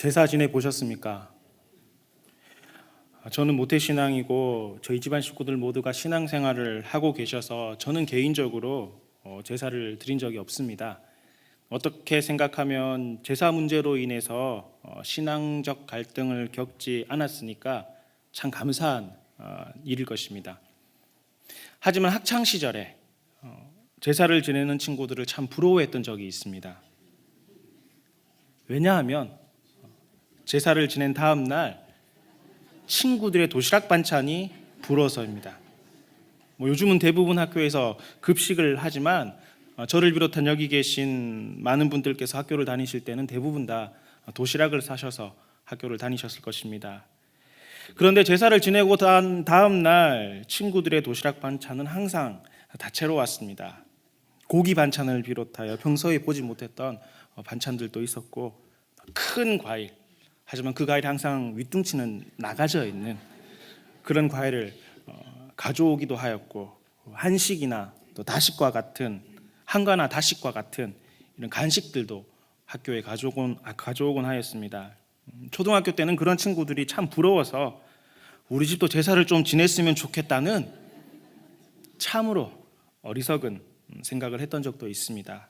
제사 지내 보셨습니까? 저는 모태신앙이고 저희 집안 식구들 모두가 신앙생활을 하고 계셔서 저는 개인적으로 제사를 드린 적이 없습니다. 어떻게 생각하면 제사 문제로 인해서 신앙적 갈등을 겪지 않았으니까 참 감사한 일일 것입니다. 하지만 학창 시절에 제사를 지내는 친구들을 참 부러워했던 적이 있습니다. 왜냐하면 제사를 지낸 다음 날 친구들의 도시락 반찬이 부러워서입니다. 요즘은 대부분 학교에서 급식을 하지만 저를 비롯한 여기 계신 많은 분들께서 학교를 다니실 때는 대부분 다 도시락을 싸셔서 학교를 다니셨을 것입니다. 그런데 제사를 지내고 다음 날 친구들의 도시락 반찬은 항상 다채로웠습니다. 고기 반찬을 비롯하여 평소에 보지 못했던 반찬들도 있었고, 큰 과일, 하지만 그 과일이 항상 윗둥치는 나가져 있는 그런 과일을 가져오기도 하였고, 한식이나 또 다식과 같은, 한과나 다식과 같은 이런 간식들도 학교에 가져오곤 하였습니다. 초등학교 때는 그런 친구들이 참 부러워서 우리 집도 제사를 좀 지냈으면 좋겠다는 참으로 어리석은 생각을 했던 적도 있습니다.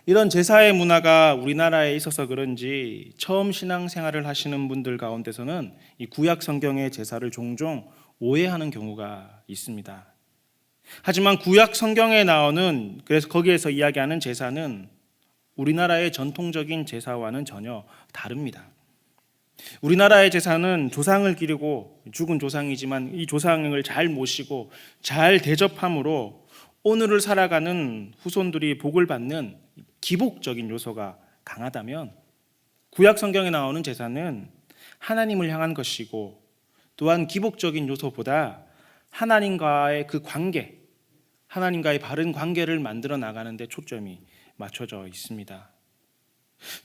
이런 제사의 문화가 우리나라에 있어서 그런지 처음 신앙생활을 하시는 분들 가운데서는 이 구약 성경의 제사를 종종 오해하는 경우가 있습니다. 하지만 구약 성경에 나오는, 그래서 거기에서 이야기하는 제사는 우리나라의 전통적인 제사와는 전혀 다릅니다. 우리나라의 제사는 조상을 기리고, 죽은 조상이지만 이 조상을 잘 모시고 잘 대접함으로 오늘을 살아가는 후손들이 복을 받는 기복적인 요소가 강하다면, 구약 성경에 나오는 제사는 하나님을 향한 것이고, 또한 기복적인 요소보다 하나님과의 그 관계, 하나님과의 바른 관계를 만들어 나가는 데 초점이 맞춰져 있습니다.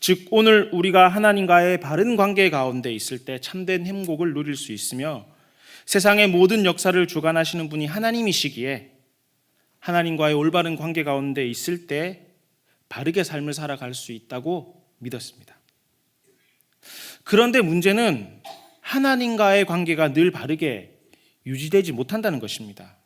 즉, 오늘 우리가 하나님과의 바른 관계 가운데 있을 때 참된 행복을 누릴 수 있으며, 세상의 모든 역사를 주관하시는 분이 하나님이시기에 하나님과의 올바른 관계 가운데 있을 때 바르게 삶을 살아갈 수 있다고 믿었습니다. 그런데 문제는 하나님과의 관계가 늘 바르게 유지되지 못한다는 것입니다.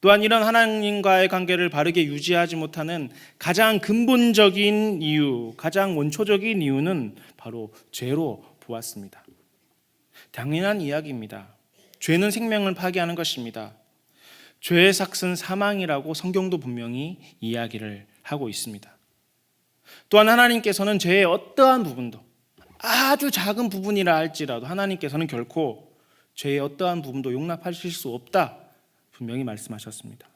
또한 이런 하나님과의 관계를 바르게 유지하지 못하는 가장 근본적인 이유, 가장 원초적인 이유는 바로 죄로 보았습니다. 당연한 이야기입니다. 죄는 생명을 파괴하는 것입니다. 죄의 삭은 사망이라고 성경도 분명히 이야기를 하고 있습니다. 또한 하나님께서는 죄의 어떠한 부분도, 아주 작은 부분이라 할지라도 하나님께서는 결코 죄의 어떠한 부분도 용납하실 수 없다 분명히 말씀하셨습니다.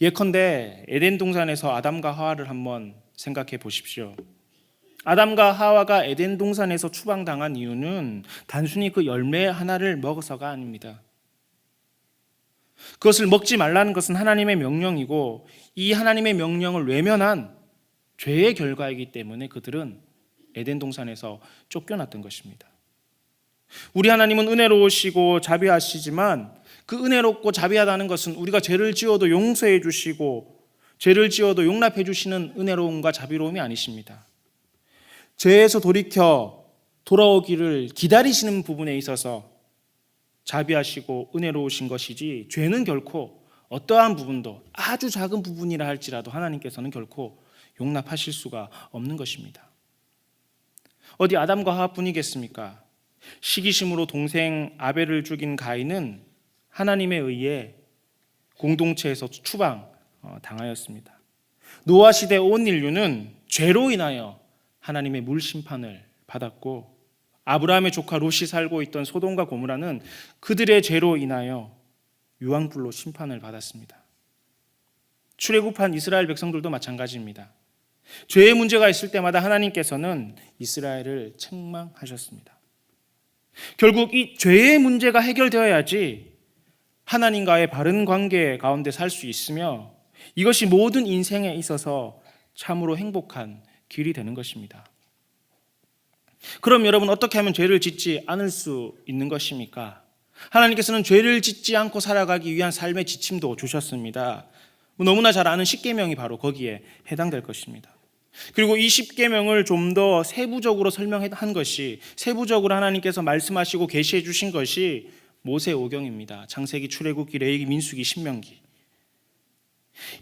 예컨대 에덴 동산에서 아담과 하와를 한번 생각해 보십시오. 아담과 하와가 에덴 동산에서 추방당한 이유는 단순히 그 열매 하나를 먹어서가 아닙니다. 그것을 먹지 말라는 것은 하나님의 명령이고, 이 하나님의 명령을 외면한 죄의 결과이기 때문에 그들은 에덴 동산에서 쫓겨났던 것입니다. 우리 하나님은 은혜로우시고 자비하시지만, 그 은혜롭고 자비하다는 것은 우리가 죄를 지어도 용서해 주시고 죄를 지어도 용납해 주시는 은혜로움과 자비로움이 아니십니다. 죄에서 돌이켜 돌아오기를 기다리시는 부분에 있어서 자비하시고 은혜로우신 것이지, 죄는 결코 어떠한 부분도, 아주 작은 부분이라 할지라도 하나님께서는 결코 용납하실 수가 없는 것입니다. 어디 아담과 하와뿐이겠습니까? 시기심으로 동생 아벨을 죽인 가인은 하나님에 의해 공동체에서 추방 당하였습니다. 노아 시대 온 인류는 죄로 인하여 하나님의 물 심판을 받았고, 아브라함의 조카 롯이 살고 있던 소돔과 고모라는 그들의 죄로 인하여 유황불로 심판을 받았습니다. 출애굽한 이스라엘 백성들도 마찬가지입니다. 죄의 문제가 있을 때마다 하나님께서는 이스라엘을 책망하셨습니다. 결국 이 죄의 문제가 해결되어야지 하나님과의 바른 관계 가운데 살 수 있으며, 이것이 모든 인생에 있어서 참으로 행복한 길이 되는 것입니다. 그럼 여러분, 어떻게 하면 죄를 짓지 않을 수 있는 것입니까? 하나님께서는 죄를 짓지 않고 살아가기 위한 삶의 지침도 주셨습니다. 너무나 잘 아는 십계명이 바로 거기에 해당될 것입니다. 그리고 이 십계명을 좀 더 세부적으로 설명한 것이, 세부적으로 하나님께서 말씀하시고 계시해 주신 것이 모세오경입니다. 창세기, 출애굽기, 레위기, 민수기, 신명기.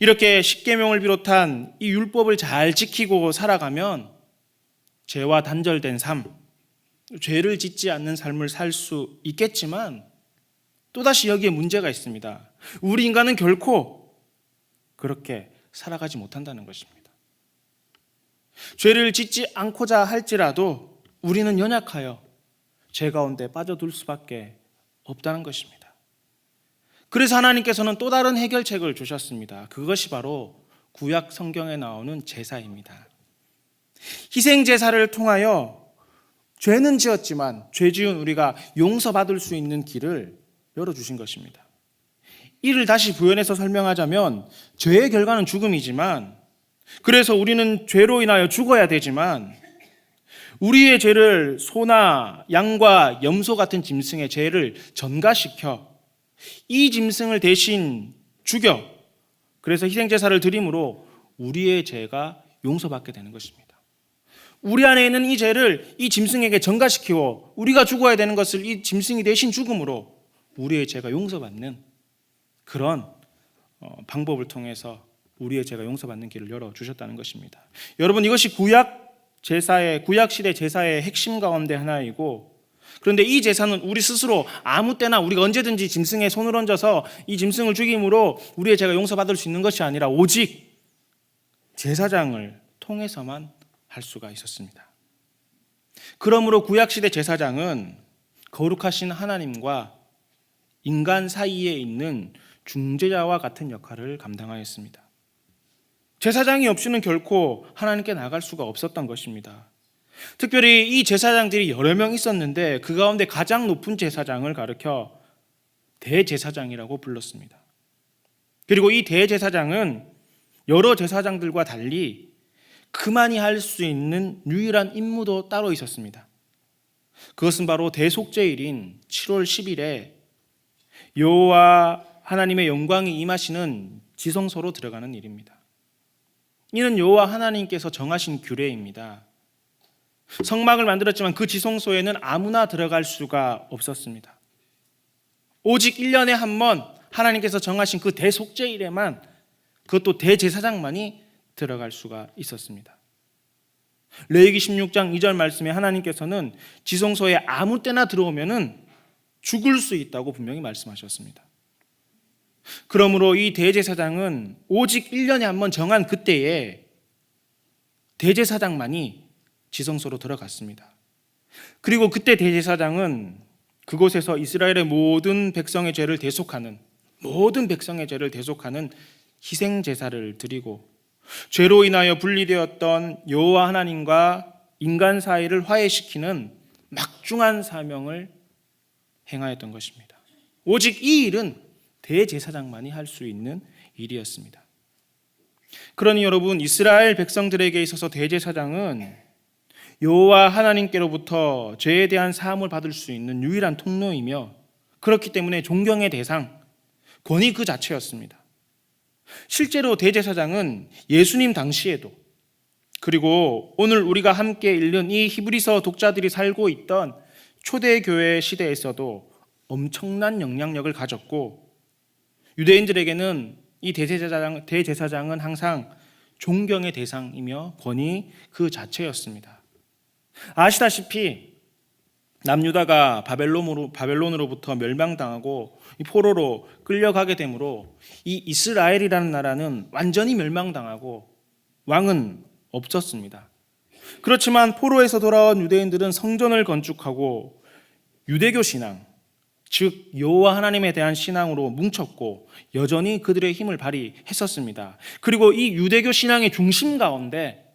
이렇게 십계명을 비롯한 이 율법을 잘 지키고 살아가면 죄와 단절된 삶, 죄를 짓지 않는 삶을 살 수 있겠지만 또다시 여기에 문제가 있습니다. 우리 인간은 결코 그렇게 살아가지 못한다는 것입니다. 죄를 짓지 않고자 할지라도 우리는 연약하여 죄 가운데 빠져들 수밖에 없다는 것입니다. 그래서 하나님께서는 또 다른 해결책을 주셨습니다. 그것이 바로 구약 성경에 나오는 제사입니다. 희생 제사를 통하여 죄는 지었지만 죄 지은 우리가 용서받을 수 있는 길을 열어주신 것입니다. 이를 다시 부연해서 설명하자면 죄의 결과는 죽음이지만, 그래서 우리는 죄로 인하여 죽어야 되지만 우리의 죄를 소나 양과 염소 같은 짐승의 죄를 전가시켜 이 짐승을 대신 죽여, 그래서 희생제사를 드림으로 우리의 죄가 용서받게 되는 것입니다. 우리 안에 있는 이 죄를 이 짐승에게 전가시키고 우리가 죽어야 되는 것을 이 짐승이 대신 죽음으로 우리의 죄가 용서받는 그런 방법을 통해서 우리의 죄가 용서받는 길을 열어주셨다는 것입니다. 여러분, 이것이 구약시대 제사의 핵심 가운데 하나이고, 그런데 이 제사는 우리 스스로 아무 때나 우리가 언제든지 짐승에 손을 얹어서 이 짐승을 죽임으로 우리의 죄가 용서받을 수 있는 것이 아니라 오직 제사장을 통해서만 할 수가 있었습니다. 그러므로 구약시대 제사장은 거룩하신 하나님과 인간 사이에 있는 중재자와 같은 역할을 감당하였습니다. 제사장이 없이는 결코 하나님께 나갈 수가 없었던 것입니다. 특별히 이 제사장들이 여러 명 있었는데 그 가운데 가장 높은 제사장을 가리켜 대제사장이라고 불렀습니다. 그리고 이 대제사장은 여러 제사장들과 달리 그만이 할 수 있는 유일한 임무도 따로 있었습니다. 그것은 바로 대속죄일인 7월 10일에 여호와 하나님의 영광이 임하시는 지성소로 들어가는 일입니다. 이는 여호와 하나님께서 정하신 규례입니다. 성막을 만들었지만 그 지성소에는 아무나 들어갈 수가 없었습니다. 오직 1년에 한 번 하나님께서 정하신 그 대속죄일에만, 그것도 대제사장만이 들어갈 수가 있었습니다. 레위기 16장 2절 말씀에 하나님께서는 지성소에 아무 때나 들어오면은 죽을 수 있다고 분명히 말씀하셨습니다. 그러므로 이 대제사장은 오직 1년에 한 번 정한 그때에 대제사장만이 지성소로 들어갔습니다. 그리고 그때 대제사장은 그곳에서 이스라엘의 모든 백성의 죄를 대속하는 희생 제사를 드리고 죄로 인하여 분리되었던 여호와 하나님과 인간 사이를 화해시키는 막중한 사명을 행하였던 것입니다. 오직 이 일은 대제사장만이 할 수 있는 일이었습니다. 그러니 여러분, 이스라엘 백성들에게 있어서 대제사장은 여호와 하나님께로부터 죄에 대한 사함을 받을 수 있는 유일한 통로이며, 그렇기 때문에 존경의 대상, 권위 그 자체였습니다. 실제로 대제사장은 예수님 당시에도, 그리고 오늘 우리가 함께 읽는 이 히브리서 독자들이 살고 있던 초대교회 시대에서도 엄청난 영향력을 가졌고, 유대인들에게는 이 대제사장은 항상 존경의 대상이며 권위 그 자체였습니다. 아시다시피 남유다가 바벨론으로부터 멸망당하고 포로로 끌려가게 되므로 이 이스라엘이라는 나라는 완전히 멸망당하고 왕은 없었습니다. 그렇지만 포로에서 돌아온 유대인들은 성전을 건축하고 유대교 신앙, 즉 여호와 하나님에 대한 신앙으로 뭉쳤고 여전히 그들의 힘을 발휘했었습니다. 그리고 이 유대교 신앙의 중심 가운데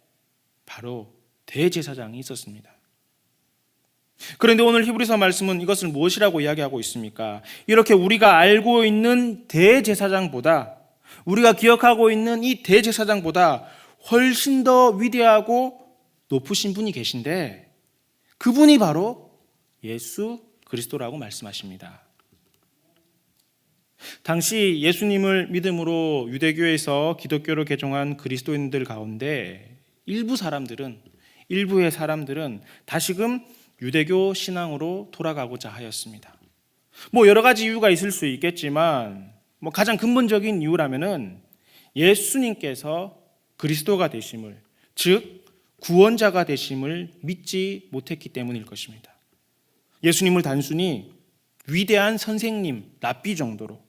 바로 대제사장이 있었습니다. 그런데 오늘 히브리서 말씀은 이것을 무엇이라고 이야기하고 있습니까? 이렇게 우리가 알고 있는 대제사장보다, 우리가 기억하고 있는 이 대제사장보다 훨씬 더 위대하고 높으신 분이 계신데 그분이 바로 예수 그리스도라고 말씀하십니다. 당시 예수님을 믿음으로 유대교에서 기독교로 개종한 그리스도인들 가운데 일부의 사람들은 다시금 유대교 신앙으로 돌아가고자 하였습니다. 여러 가지 이유가 있을 수 있겠지만 가장 근본적인 이유라면은 예수님께서 그리스도가 되심을, 즉 구원자가 되심을 믿지 못했기 때문일 것입니다. 예수님을 단순히 위대한 선생님, 랍비 정도로,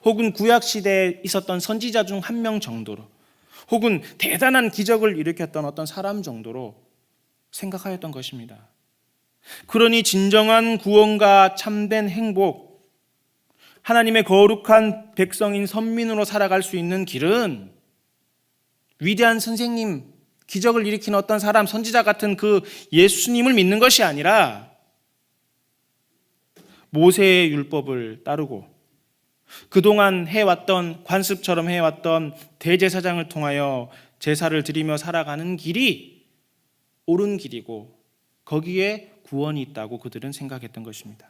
혹은 구약 시대에 있었던 선지자 중 한 명 정도로, 혹은 대단한 기적을 일으켰던 어떤 사람 정도로 생각하였던 것입니다. 그러니 진정한 구원과 참된 행복, 하나님의 거룩한 백성인 선민으로 살아갈 수 있는 길은 위대한 선생님, 기적을 일으키는 어떤 사람, 선지자 같은 그 예수님을 믿는 것이 아니라 모세의 율법을 따르고 그동안 해왔던, 관습처럼 해왔던 대제사장을 통하여 제사를 드리며 살아가는 길이 옳은 길이고 거기에 구원이 있다고 그들은 생각했던 것입니다.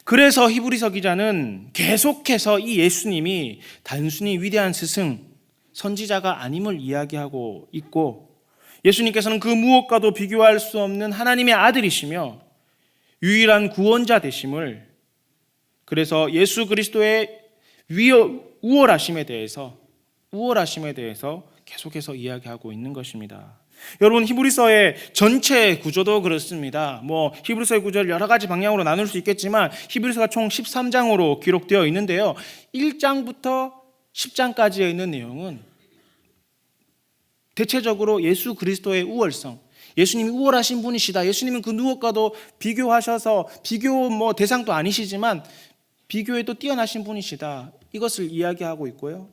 그래서 히브리서 기자는 계속해서 이 예수님이 단순히 위대한 스승, 선지자가 아님을 이야기하고 있고, 예수님께서는 그 무엇과도 비교할 수 없는 하나님의 아들이시며 유일한 구원자 되심을, 그래서 예수 그리스도의 우월하심에 대해서 계속해서 이야기하고 있는 것입니다. 여러분, 히브리서의 전체 구조도 그렇습니다. 히브리서의 구조를 여러 가지 방향으로 나눌 수 있겠지만 히브리서가 총 13장으로 기록되어 있는데요, 1장부터 10장까지에 있는 내용은 대체적으로 예수 그리스도의 우월성, 예수님이 우월하신 분이시다, 예수님은 그 누구과도 비교하셔서 비교 대상도 아니시지만 비교에도 뛰어나신 분이시다, 이것을 이야기하고 있고요.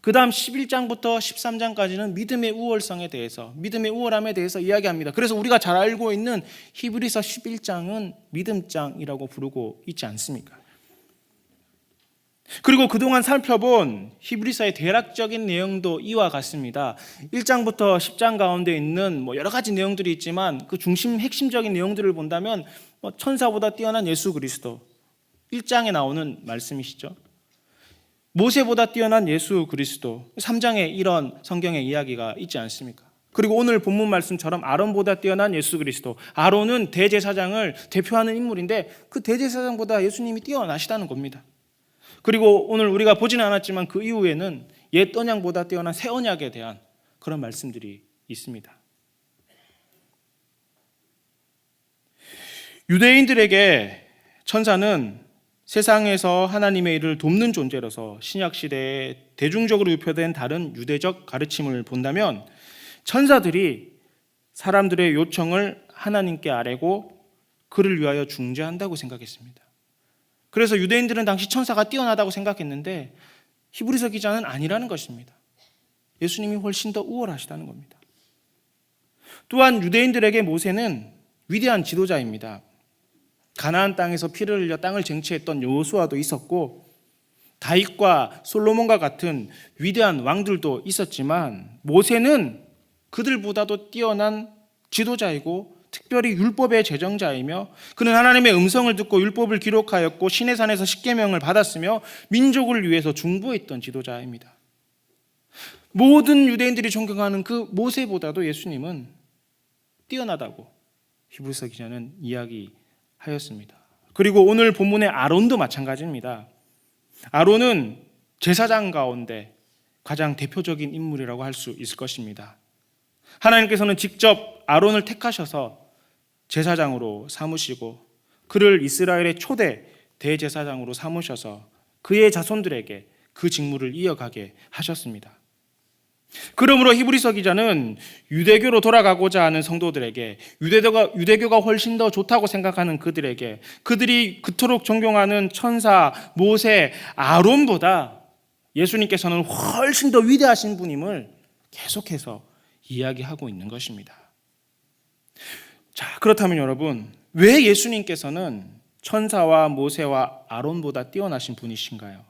그 다음 11장부터 13장까지는 믿음의 우월성에 대해서, 믿음의 우월함에 대해서 이야기합니다. 그래서 우리가 잘 알고 있는 히브리서 11장은 믿음장이라고 부르고 있지 않습니까? 그리고 그동안 살펴본 히브리서의 대략적인 내용도 이와 같습니다. 1장부터 10장 가운데 있는 여러 가지 내용들이 있지만 그 핵심적인 내용들을 본다면 천사보다 뛰어난 예수 그리스도, 1장에 나오는 말씀이시죠. 모세보다 뛰어난 예수 그리스도, 3장에 이런 성경의 이야기가 있지 않습니까? 그리고 오늘 본문 말씀처럼 아론보다 뛰어난 예수 그리스도, 아론은 대제사장을 대표하는 인물인데 그 대제사장보다 예수님이 뛰어나시다는 겁니다. 그리고 오늘 우리가 보지는 않았지만 그 이후에는 옛 언약보다 뛰어난 새 언약에 대한 그런 말씀들이 있습니다. 유대인들에게 천사는 세상에서 하나님의 일을 돕는 존재로서 신약시대에 대중적으로 유표된 다른 유대적 가르침을 본다면 천사들이 사람들의 요청을 하나님께 아뢰고 그를 위하여 중재한다고 생각했습니다. 그래서 유대인들은 당시 천사가 뛰어나다고 생각했는데 히브리서 기자는 아니라는 것입니다. 예수님이 훨씬 더 우월하시다는 겁니다. 또한 유대인들에게 모세는 위대한 지도자입니다. 가나안 땅에서 피를 흘려 땅을 쟁취했던 여호수아도 있었고 다윗과 솔로몬과 같은 위대한 왕들도 있었지만 모세는 그들보다도 뛰어난 지도자이고 특별히 율법의 제정자이며 그는 하나님의 음성을 듣고 율법을 기록하였고 시내산에서 십계명을 받았으며 민족을 위해서 중보했던 지도자입니다. 모든 유대인들이 존경하는 그 모세보다도 예수님은 뛰어나다고 히브리서 기자는 이야기하였습니다. 그리고 오늘 본문의 아론도 마찬가지입니다. 아론은 제사장 가운데 가장 대표적인 인물이라고 할 수 있을 것입니다. 하나님께서는 직접 아론을 택하셔서 제사장으로 삼으시고 그를 이스라엘의 초대 대제사장으로 삼으셔서 그의 자손들에게 그 직무를 이어가게 하셨습니다. 그러므로 히브리서 기자는 유대교로 돌아가고자 하는 성도들에게, 유대교가 훨씬 더 좋다고 생각하는 그들에게, 그들이 그토록 존경하는 천사, 모세, 아론보다 예수님께서는 훨씬 더 위대하신 분임을 계속해서 이야기하고 있는 것입니다. 자, 그렇다면 여러분, 왜 예수님께서는 천사와 모세와 아론보다 뛰어나신 분이신가요?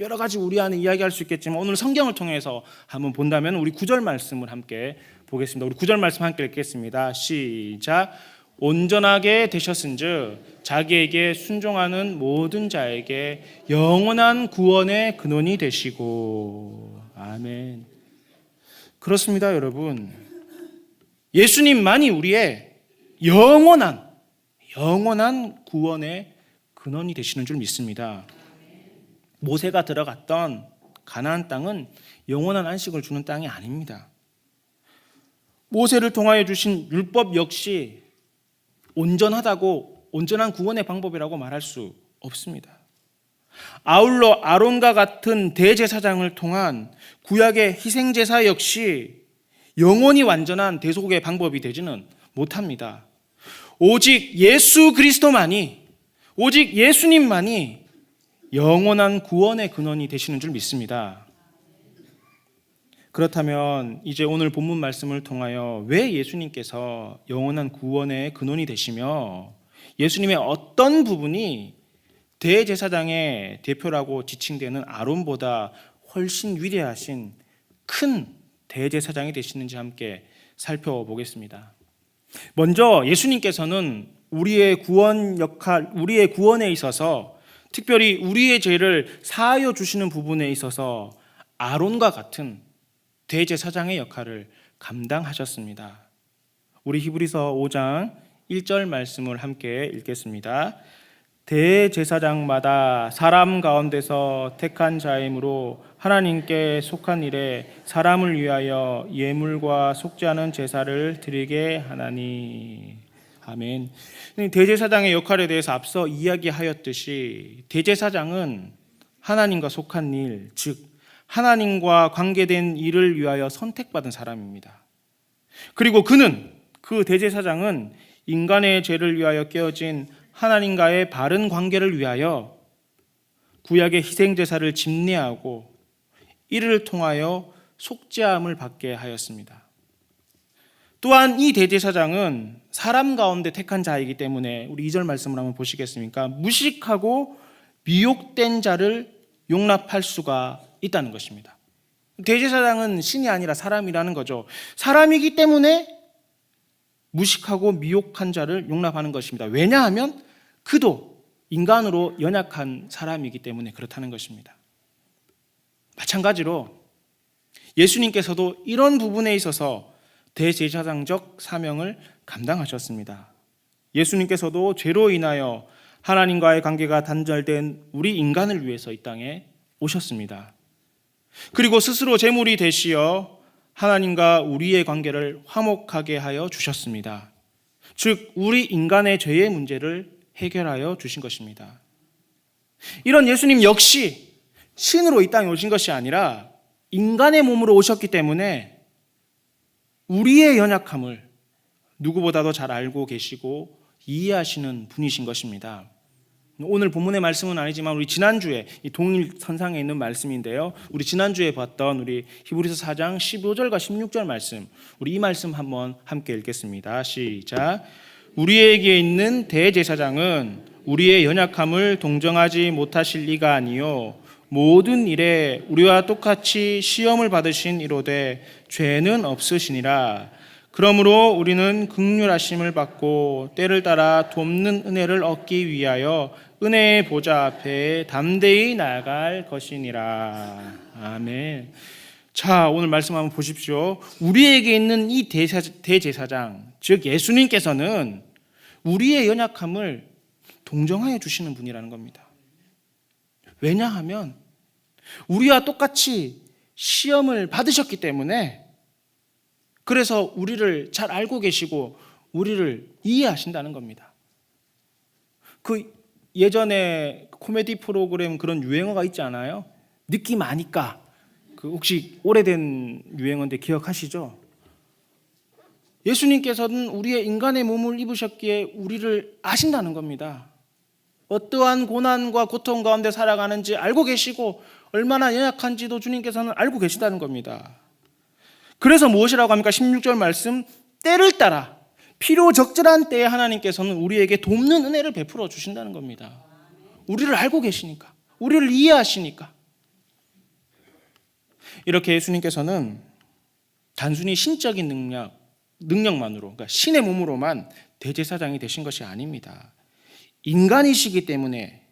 여러 가지 우리 안에 이야기할 수 있겠지만 오늘 성경을 통해서 한번 본다면 우리 9절 말씀을 함께 보겠습니다. 우리 9절 말씀 함께 읽겠습니다. 시작. 온전하게 되셨은즉 자기에게 순종하는 모든 자에게 영원한 구원의 근원이 되시고. 아멘. 그렇습니다, 여러분. 예수님만이 우리의 영원한 구원의 근원이 되시는 줄 믿습니다. 모세가 들어갔던 가나안 땅은 영원한 안식을 주는 땅이 아닙니다. 모세를 통하여 주신 율법 역시 온전한 구원의 방법이라고 말할 수 없습니다. 아울러 아론과 같은 대제사장을 통한 구약의 희생제사 역시 영원히 완전한 대속의 방법이 되지는 못합니다. 오직 예수님만이 영원한 구원의 근원이 되시는 줄 믿습니다. 그렇다면 이제 오늘 본문 말씀을 통하여 왜 예수님께서 영원한 구원의 근원이 되시며 예수님의 어떤 부분이 대제사장의 대표라고 지칭되는 아론보다 훨씬 위대하신 큰 대제사장이 되시는지 함께 살펴보겠습니다. 먼저 예수님께서는 우리의 구원에 있어서 특별히 우리의 죄를 사하여 주시는 부분에 있어서 아론과 같은 대제사장의 역할을 감당하셨습니다. 우리 히브리서 5장 1절 말씀을 함께 읽겠습니다. 대제사장마다 사람 가운데서 택한 자이므로 하나님께 속한 일에 사람을 위하여 예물과 속지 않은 제사를 드리게 하나니. 아멘. 대제사장의 역할에 대해서 앞서 이야기하였듯이 대제사장은 하나님과 속한 일, 즉 하나님과 관계된 일을 위하여 선택받은 사람입니다. 그리고 그 대제사장은 인간의 죄를 위하여 깨어진 하나님과의 바른 관계를 위하여 구약의 희생제사를 집례하고 이를 통하여 속죄함을 받게 하였습니다. 또한 이 대제사장은 사람 가운데 택한 자이기 때문에 우리 2절 말씀을 한번 보시겠습니까? 무식하고 미혹된 자를 용납할 수가 있다는 것입니다. 대제사장은 신이 아니라 사람이라는 거죠. 사람이기 때문에 무식하고 미혹한 자를 용납하는 것입니다. 왜냐하면 그도 인간으로 연약한 사람이기 때문에 그렇다는 것입니다. 마찬가지로 예수님께서도 이런 부분에 있어서 대제사장적 사명을 감당하셨습니다. 예수님께서도 죄로 인하여 하나님과의 관계가 단절된 우리 인간을 위해서 이 땅에 오셨습니다. 그리고 스스로 제물이 되시어 하나님과 우리의 관계를 화목하게 하여 주셨습니다. 즉 우리 인간의 죄의 문제를 해결하여 주신 것입니다. 이런 예수님 역시 신으로 이 땅에 오신 것이 아니라 인간의 몸으로 오셨기 때문에 우리의 연약함을 누구보다도 잘 알고 계시고 이해하시는 분이신 것입니다. 오늘 본문의 말씀은 아니지만 우리 지난주에 이 동일선상에 있는 말씀인데요. 우리 지난주에 봤던 우리 히브리서 4장 15절과 16절 말씀, 우리 이 말씀 한번 함께 읽겠습니다. 시작. 우리에게 있는 대제사장은 우리의 연약함을 동정하지 못하실 리가 아니요 모든 일에 우리와 똑같이 시험을 받으신 이로되 죄는 없으시니라. 그러므로 우리는 긍휼하심을 받고 때를 따라 돕는 은혜를 얻기 위하여 은혜의 보좌 앞에 담대히 나아갈 것이니라. 아멘. 자, 오늘 말씀 한번 보십시오. 우리에게 있는 이 대제사장, 즉 예수님께서는 우리의 연약함을 동정하여 주시는 분이라는 겁니다. 왜냐하면 우리와 똑같이 시험을 받으셨기 때문에, 그래서 우리를 잘 알고 계시고 우리를 이해하신다는 겁니다. 그 예전에 코미디 프로그램 그런 유행어가 있지 않아요? 느낌 아니까. 그 혹시 오래된 유행어인데 기억하시죠? 예수님께서는 우리의 인간의 몸을 입으셨기에 우리를 아신다는 겁니다. 어떠한 고난과 고통 가운데 살아가는지 알고 계시고 얼마나 연약한지도 주님께서는 알고 계시다는 겁니다. 그래서 무엇이라고 합니까? 16절 말씀, 때를 따라 필요 적절한 때에 하나님께서는 우리에게 돕는 은혜를 베풀어 주신다는 겁니다. 우리를 알고 계시니까, 우리를 이해하시니까. 이렇게 예수님께서는 단순히 신적인 능력만으로, 그러니까 신의 몸으로만 대제사장이 되신 것이 아닙니다. 인간이시기 때문에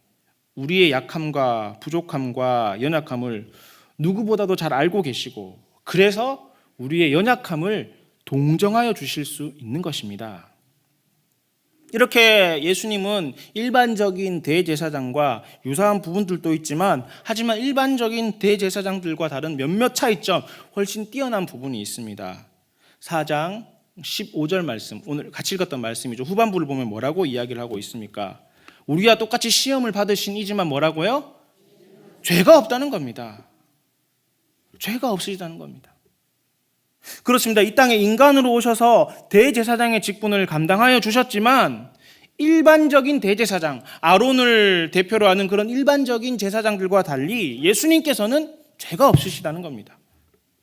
우리의 약함과 부족함과 연약함을 누구보다도 잘 알고 계시고, 그래서 우리의 연약함을 동정하여 주실 수 있는 것입니다. 이렇게 예수님은 일반적인 대제사장과 유사한 부분들도 있지만 하지만 일반적인 대제사장들과 다른 몇몇 차이점, 훨씬 뛰어난 부분이 있습니다. 4장 15절 말씀, 오늘 같이 읽었던 말씀이죠. 후반부를 보면 뭐라고 이야기를 하고 있습니까? 우리와 똑같이 시험을 받으신 이지만 뭐라고요? 죄가 없다는 겁니다. 죄가 없으시다는 겁니다. 그렇습니다. 이 땅에 인간으로 오셔서 대제사장의 직분을 감당하여 주셨지만 일반적인 대제사장, 아론을 대표로 하는 그런 일반적인 제사장들과 달리 예수님께서는 죄가 없으시다는 겁니다.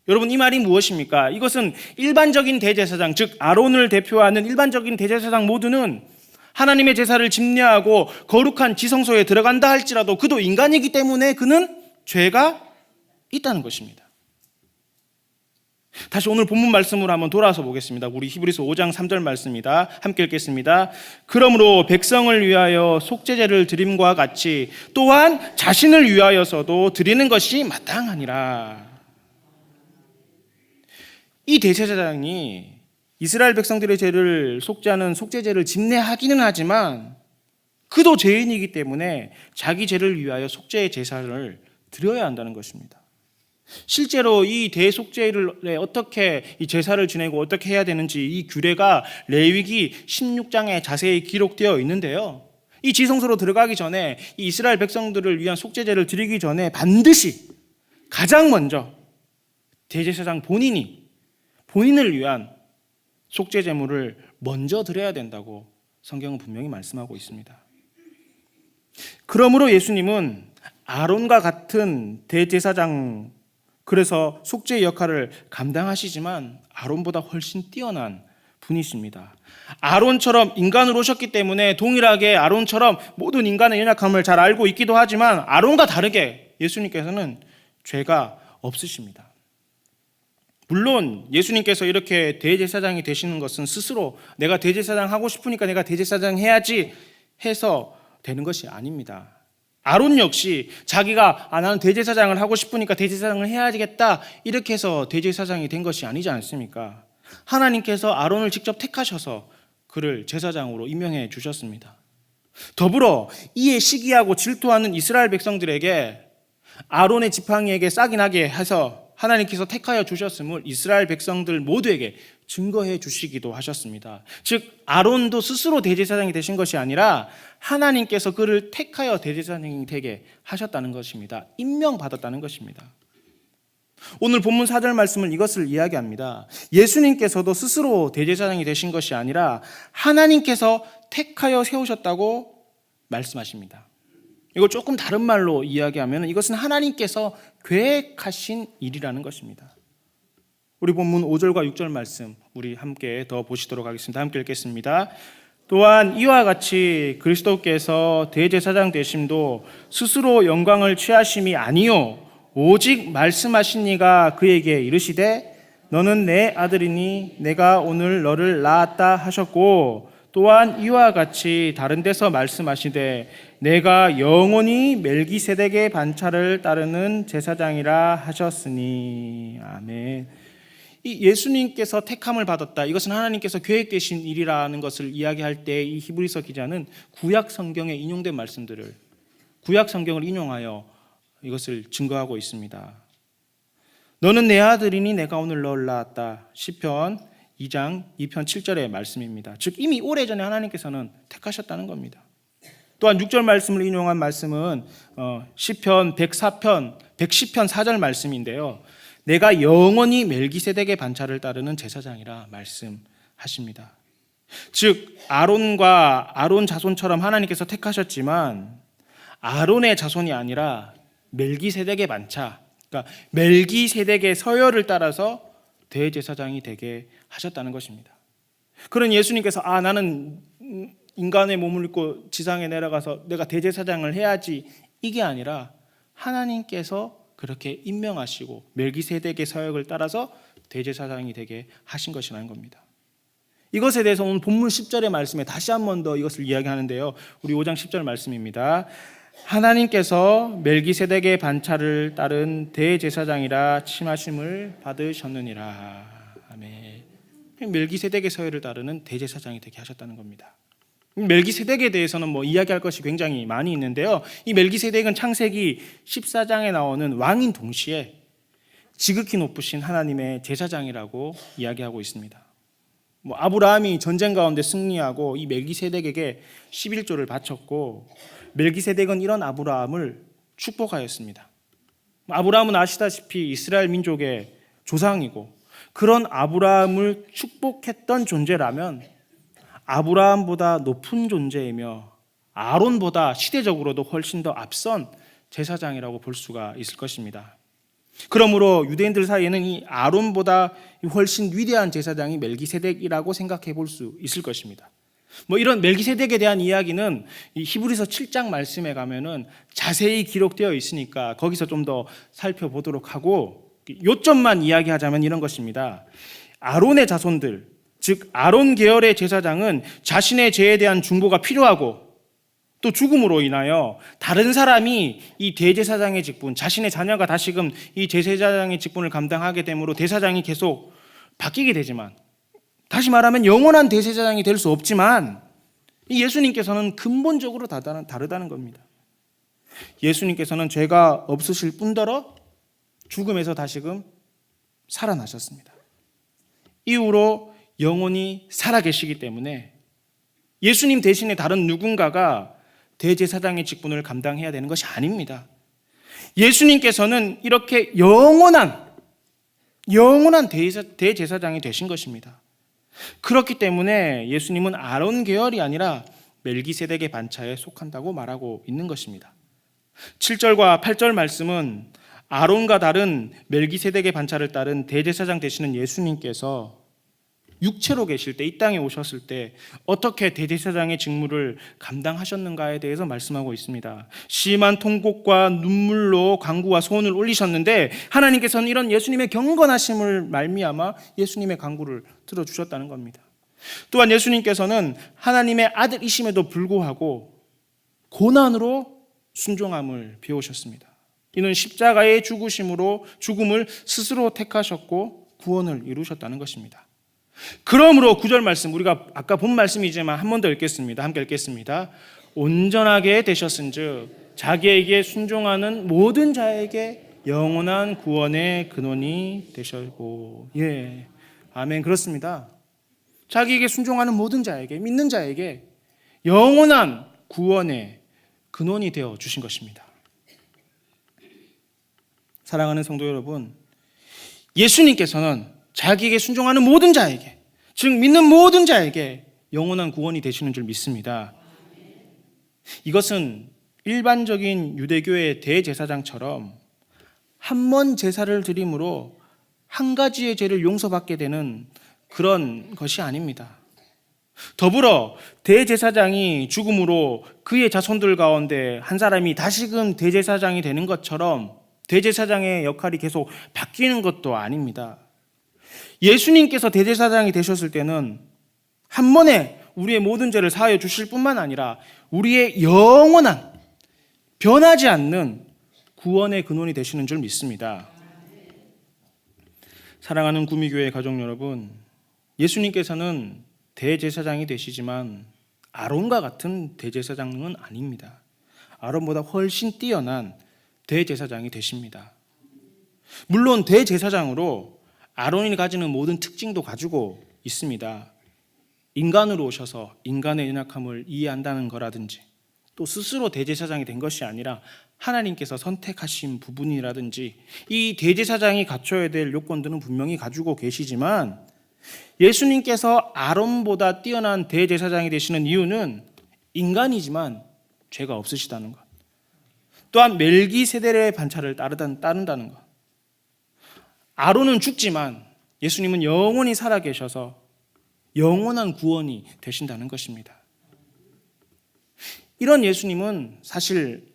여러분, 이 말이 무엇입니까? 이것은 일반적인 대제사장, 즉 아론을 대표하는 일반적인 대제사장 모두는 하나님의 제사를 집례하고 거룩한 지성소에 들어간다 할지라도 그도 인간이기 때문에 그는 죄가 있다는 것입니다. 다시 오늘 본문 말씀으로 한번 돌아와서 보겠습니다. 우리 히브리서 5장 3절 말씀입니다. 함께 읽겠습니다. 그러므로 백성을 위하여 속죄제를 드림과 같이 또한 자신을 위하여서도 드리는 것이 마땅하니라. 이 대제사장이 이스라엘 백성들의 죄를 속죄하는 속죄제를 집례하기는 하지만 그도 죄인이기 때문에 자기 죄를 위하여 속죄의 제사를 드려야 한다는 것입니다. 실제로 이 대속죄를 어떻게 이 제사를 지내고 어떻게 해야 되는지 이 규례가 레위기 16장에 자세히 기록되어 있는데요. 이 지성소로 들어가기 전에 이 이스라엘 백성들을 위한 속죄제를 드리기 전에 반드시 가장 먼저 대제사장 본인을 위한 속죄 제물을 먼저 드려야 된다고 성경은 분명히 말씀하고 있습니다. 그러므로 예수님은 아론과 같은 대제사장, 그래서 속죄의 역할을 감당하시지만 아론보다 훨씬 뛰어난 분이십니다. 아론처럼 인간으로 오셨기 때문에 동일하게 아론처럼 모든 인간의 연약함을 잘 알고 있기도 하지만 아론과 다르게 예수님께서는 죄가 없으십니다. 물론 예수님께서 이렇게 대제사장이 되시는 것은 스스로 내가 대제사장 하고 싶으니까 내가 대제사장 해야지 해서 되는 것이 아닙니다. 아론 역시 자기가 나는 대제사장을 하고 싶으니까 대제사장을 해야겠다 이렇게 해서 대제사장이 된 것이 아니지 않습니까? 하나님께서 아론을 직접 택하셔서 그를 제사장으로 임명해 주셨습니다. 더불어 이에 시기하고 질투하는 이스라엘 백성들에게 아론의 지팡이에게 싹이 나게 해서 하나님께서 택하여 주셨음을 이스라엘 백성들 모두에게 증거해 주시기도 하셨습니다. 즉 아론도 스스로 대제사장이 되신 것이 아니라 하나님께서 그를 택하여 대제사장이 되게 하셨다는 것입니다. 임명받았다는 것입니다. 오늘 본문 4절 말씀은 이것을 이야기합니다. 예수님께서도 스스로 대제사장이 되신 것이 아니라 하나님께서 택하여 세우셨다고 말씀하십니다. 이걸 조금 다른 말로 이야기하면 이것은 하나님께서 계획하신 일이라는 것입니다. 우리 본문 5절과 6절 말씀 우리 함께 더 보시도록 하겠습니다. 함께 읽겠습니다. 또한 이와 같이 그리스도께서 대제사장 되심도 스스로 영광을 취하심이 아니요 오직 말씀하신 이가 그에게 이르시되 너는 내 아들이니 내가 오늘 너를 낳았다 하셨고 또한 이와 같이 다른 데서 말씀하시되 내가 영원히 멜기세덱의 반차를 따르는 제사장이라 하셨으니. 아멘. 이 예수님께서 택함을 받았다, 이것은 하나님께서 계획되신 일이라는 것을 이야기할 때 이 히브리서 기자는 구약 성경에 인용된 말씀들을 구약 성경을 인용하여 이것을 증거하고 있습니다. 너는 내 아들이니 내가 오늘 너를 낳았다. 시편 2장 2편 7절의 말씀입니다. 즉 이미 오래전에 하나님께서는 택하셨다는 겁니다. 또한 6절 말씀을 인용한 말씀은 시편 110편 4절 말씀인데요. 내가 영원히 멜기세덱의 반차를 따르는 제사장이라 말씀하십니다. 즉 아론과 아론 자손처럼 하나님께서 택하셨지만 아론의 자손이 아니라 멜기세덱의 반차, 그러니까 멜기세덱의 서열을 따라서 대제사장이 되게 하셨다는 것입니다. 그런 예수님께서 나는 인간의 몸을 입고 지상에 내려가서 내가 대제사장을 해야지, 이게 아니라 하나님께서 그렇게 임명하시고 멜기세덱의 서역을 따라서 대제사장이 되게 하신 것이라는 겁니다. 이것에 대해서 오늘 본문 10절의 말씀에 다시 한 번 더 이것을 이야기하는데요. 우리 5장 10절 말씀입니다. 하나님께서 멜기세덱의 반차를 따른 대제사장이라 칭하심을 받으셨느니라. 아멘. 멜기세덱의 서열을 따르는 대제사장이 되게 하셨다는 겁니다. 멜기세덱에 대해서는 이야기할 것이 굉장히 많이 있는데요. 이 멜기세덱은 창세기 14장에 나오는 왕인 동시에 지극히 높으신 하나님의 제사장이라고 이야기하고 있습니다. 아브라함이 전쟁 가운데 승리하고 이 멜기세덱에게 11조를 바쳤고, 멜기세덱은 이런 아브라함을 축복하였습니다. 아브라함은 아시다시피 이스라엘 민족의 조상이고, 그런 아브라함을 축복했던 존재라면 아브라함보다 높은 존재이며 아론보다 시대적으로도 훨씬 더 앞선 제사장이라고 볼 수가 있을 것입니다. 그러므로 유대인들 사이에는 이 아론보다 훨씬 위대한 제사장이 멜기세덱이라고 생각해 볼 수 있을 것입니다. 이런 멜기세덱에 대한 이야기는 이 히브리서 7장 말씀에 가면은 자세히 기록되어 있으니까 거기서 좀 더 살펴보도록 하고, 요점만 이야기하자면 이런 것입니다. 아론의 자손들, 즉 아론 계열의 제사장은 자신의 죄에 대한 중보가 필요하고, 또 죽음으로 인하여 다른 사람이 이 대제사장의 직분, 자신의 자녀가 다시금 이 제사장의 직분을 감당하게 되므로 대사장이 계속 바뀌게 되지만, 다시 말하면 영원한 대제사장이 될 수 없지만, 이 예수님께서는 근본적으로 다르다는 겁니다. 예수님께서는 죄가 없으실 뿐더러 죽음에서 다시금 살아나셨습니다. 이후로 영원히 살아계시기 때문에 예수님 대신에 다른 누군가가 대제사장의 직분을 감당해야 되는 것이 아닙니다. 예수님께서는 이렇게 영원한 대제사장이 되신 것입니다. 그렇기 때문에 예수님은 아론 계열이 아니라 멜기세덱의 반차에 속한다고 말하고 있는 것입니다. 7절과 8절 말씀은 아론과 다른 멜기세덱의 반차를 따른 대제사장 되시는 예수님께서 육체로 계실 때, 이 땅에 오셨을 때 어떻게 대제사장의 직무를 감당하셨는가에 대해서 말씀하고 있습니다. 심한 통곡과 눈물로 간구와 소원을 올리셨는데, 하나님께서는 이런 예수님의 경건하심을 말미암아 예수님의 간구를 들어주셨다는 겁니다. 또한 예수님께서는 하나님의 아들이심에도 불구하고 고난으로 순종함을 배우셨습니다. 이는 십자가의 죽음을 스스로 택하셨고 구원을 이루셨다는 것입니다. 그러므로 9절 말씀, 우리가 아까 본 말씀이지만 한 번 더 읽겠습니다. 함께 읽겠습니다. 온전하게 되셨은즉 자기에게 순종하는 모든 자에게 영원한 구원의 근원이 되셨고. 예, 아멘. 그렇습니다. 자기에게 순종하는 모든 자에게, 믿는 자에게 영원한 구원의 근원이 되어 주신 것입니다. 사랑하는 성도 여러분, 예수님께서는 자기에게 순종하는 모든 자에게, 즉 믿는 모든 자에게 영원한 구원이 되시는 줄 믿습니다. 이것은 일반적인 유대교의 대제사장처럼 한 번 제사를 드림으로 한 가지의 죄를 용서받게 되는 그런 것이 아닙니다. 더불어 대제사장이 죽음으로 그의 자손들 가운데 한 사람이 다시금 대제사장이 되는 것처럼 대제사장의 역할이 계속 바뀌는 것도 아닙니다. 예수님께서 대제사장이 되셨을 때는 한 번에 우리의 모든 죄를 사하여 주실 뿐만 아니라 우리의 영원한 변하지 않는 구원의 근원이 되시는 줄 믿습니다. 사랑하는 구미교회 가족 여러분, 예수님께서는 대제사장이 되시지만 아론과 같은 대제사장은 아닙니다. 아론보다 훨씬 뛰어난 대제사장이 되십니다. 물론 대제사장으로 아론이 가지는 모든 특징도 가지고 있습니다. 인간으로 오셔서 인간의 연약함을 이해한다는 거라든지, 또 스스로 대제사장이 된 것이 아니라 하나님께서 선택하신 부분이라든지, 이 대제사장이 갖춰야 될 요건들은 분명히 가지고 계시지만, 예수님께서 아론보다 뛰어난 대제사장이 되시는 이유는 인간이지만 죄가 없으시다는 것, 또한 멜기세덱의 반차를 따른다는 것. 아론은 죽지만 예수님은 영원히 살아계셔서 영원한 구원이 되신다는 것입니다. 이런 예수님은 사실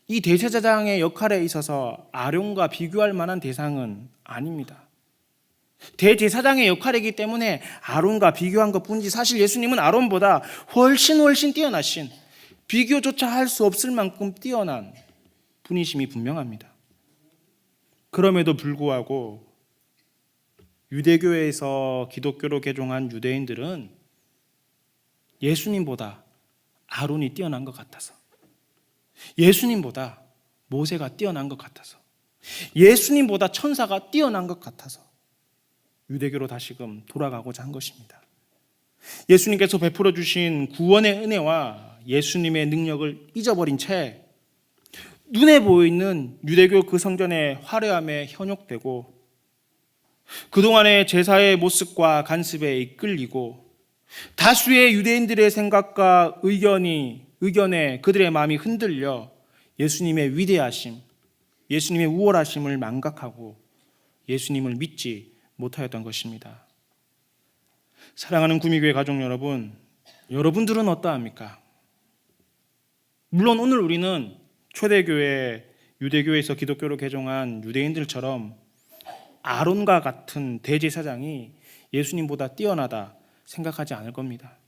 이 대제사장의 역할에 있어서 아론과 비교할 만한 대상은 아닙니다. 대제사장의 역할이기 때문에 아론과 비교한 것뿐이지, 사실 예수님은 아론보다 훨씬 뛰어나신 비교조차 할 수 없을 만큼 뛰어난 분이심이 분명합니다. 그럼에도 불구하고 유대교에서 기독교로 개종한 유대인들은 예수님보다 아론이 뛰어난 것 같아서, 예수님보다 모세가 뛰어난 것 같아서, 예수님보다 천사가 뛰어난 것 같아서 유대교로 다시금 돌아가고자 한 것입니다. 예수님께서 베풀어 주신 구원의 은혜와 예수님의 능력을 잊어버린 채 눈에 보이는 유대교 그 성전의 화려함에 현혹되고 그동안의 제사의 모습과 간습에 이끌리고 다수의 유대인들의 생각과 의견에 그들의 마음이 흔들려 예수님의 위대하심, 예수님의 우월하심을 망각하고 예수님을 믿지 못하였던 것입니다. 사랑하는 구미교회 가족 여러분, 여러분들은 어떠합니까? 물론 오늘 우리는 초대교회, 유대교에서 기독교로 개종한 유대인들처럼 아론과 같은 대제사장이 예수님보다 뛰어나다 생각하지 않을 겁니다.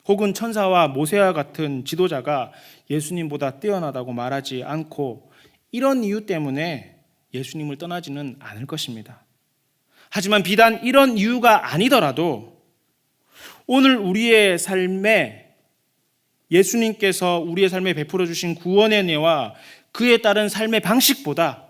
혹은 천사와 모세와 같은 지도자가 예수님보다 뛰어나다고 말하지 않고 이런 이유 때문에 예수님을 떠나지는 않을 것입니다. 하지만 비단 이런 이유가 아니더라도 오늘 우리의 삶에 예수님께서 우리의 삶에 베풀어 주신 구원의 은혜와 그에 따른 삶의 방식보다,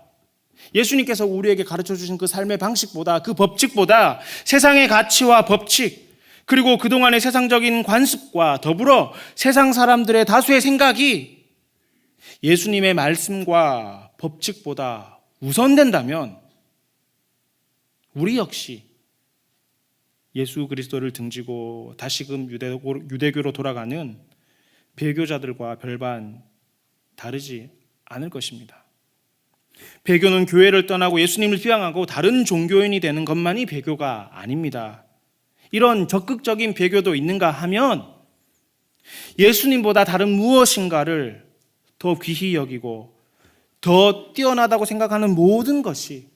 예수님께서 우리에게 가르쳐 주신 그 삶의 방식보다, 그 법칙보다 세상의 가치와 법칙, 그리고 그동안의 세상적인 관습과 더불어 세상 사람들의 다수의 생각이 예수님의 말씀과 법칙보다 우선된다면 우리 역시 예수 그리스도를 등지고 다시금 유대교로 돌아가는 배교자들과 별반 다르지 않을 것입니다. 배교는 교회를 떠나고 예수님을 비방하고 다른 종교인이 되는 것만이 배교가 아닙니다. 이런 적극적인 배교도 있는가 하면 예수님보다 다른 무엇인가를 더 귀히 여기고 더 뛰어나다고 생각하는 모든 것이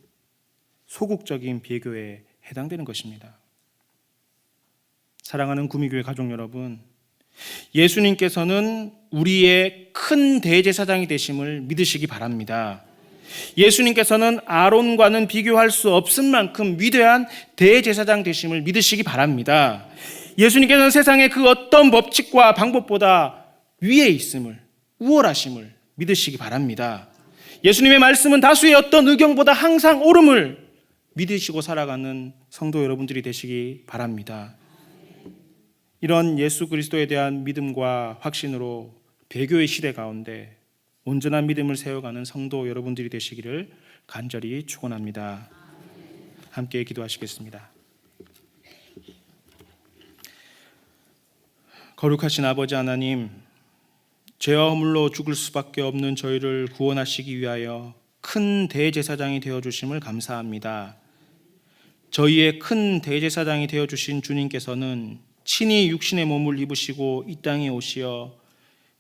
소극적인 배교에 해당되는 것입니다. 사랑하는 구미교회 가족 여러분, 예수님께서는 우리의 큰 대제사장이 되심을 믿으시기 바랍니다. 예수님께서는 아론과는 비교할 수 없을 만큼 위대한 대제사장 되심을 믿으시기 바랍니다. 예수님께서는 세상의 그 어떤 법칙과 방법보다 위에 있음을, 우월하심을 믿으시기 바랍니다. 예수님의 말씀은 다수의 어떤 의견보다 항상 옳음을 믿으시고 살아가는 성도 여러분들이 되시기 바랍니다. 이런 예수 그리스도에 대한 믿음과 확신으로 배교의 시대 가운데 온전한 믿음을 세워가는 성도 여러분들이 되시기를 간절히 축원합니다. 함께 기도하시겠습니다. 거룩하신 아버지 하나님, 죄와 허물로 죽을 수밖에 없는 저희를 구원하시기 위하여 큰 대제사장이 되어주심을 감사합니다. 저희의 큰 대제사장이 되어주신 주님께서는 친히 육신의 몸을 입으시고 이 땅에 오시어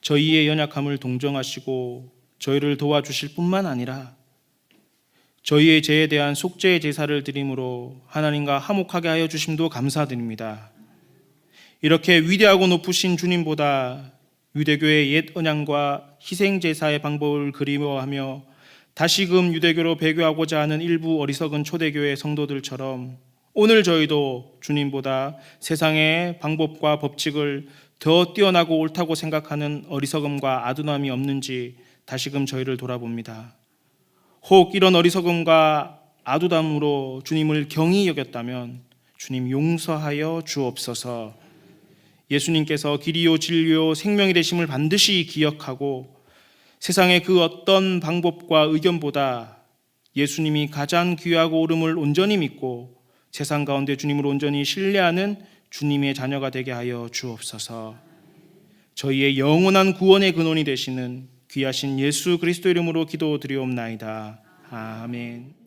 저희의 연약함을 동정하시고 저희를 도와주실 뿐만 아니라 저희의 죄에 대한 속죄의 제사를 드림으로 하나님과 화목하게 하여 주심도 감사드립니다. 이렇게 위대하고 높으신 주님보다 유대교의 옛 언양과 희생제사의 방법을 그리워하며 다시금 유대교로 배교하고자 하는 일부 어리석은 초대교회 성도들처럼 오늘 저희도 주님보다 세상의 방법과 법칙을 더 뛰어나고 옳다고 생각하는 어리석음과 아둔함이 없는지 다시금 저희를 돌아봅니다. 혹 이런 어리석음과 아둔함으로 주님을 경히 여겼다면 주님 용서하여 주옵소서. 예수님께서 길이요 진리요 생명이 되심을 반드시 기억하고 세상의 그 어떤 방법과 의견보다 예수님이 가장 귀하고 옳음을 온전히 믿고 세상 가운데 주님을 온전히 신뢰하는 주님의 자녀가 되게 하여 주옵소서. 저희의 영원한 구원의 근원이 되시는 귀하신 예수 그리스도 이름으로 기도드리옵나이다. 아멘.